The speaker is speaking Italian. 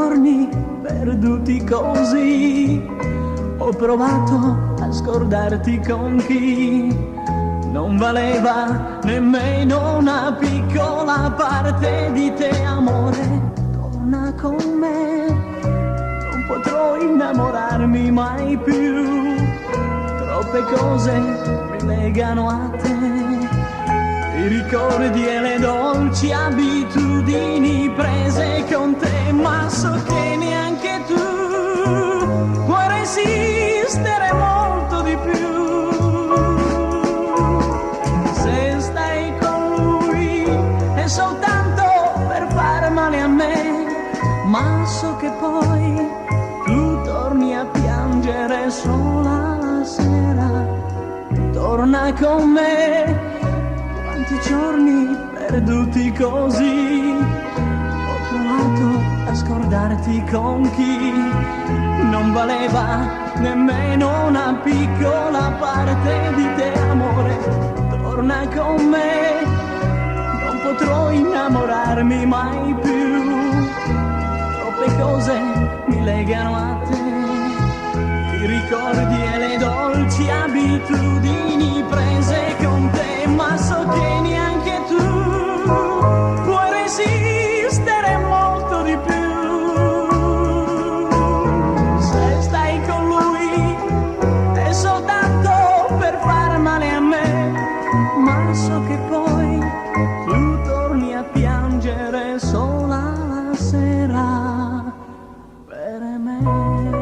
giorni perduti così, ho provato a scordarti con chi non valeva nemmeno una piccola parte di te, amore. Torna con me, non potrò innamorarmi mai più, troppe cose mi legano a te, i ricordi e le dolci abitudini prese con te, ma so che neanche tu puoi resistere molto di più. Se stai con lui è soltanto per far male a me, ma so che poi tu torni a piangere sola la sera. Torna con me, quanti giorni perduti così, ho provato a scordarti con chi non valeva nemmeno una piccola parte di te, amore. Torna con me, non potrò innamorarmi mai più, troppe cose mi legano a te, i ricordi e le dolci abitudini prese con te, ma so che neanche tu puoi resistere molto di più. Se stai con lui è soltanto per far male a me, ma so che poi tu torni a piangere sola la sera per me.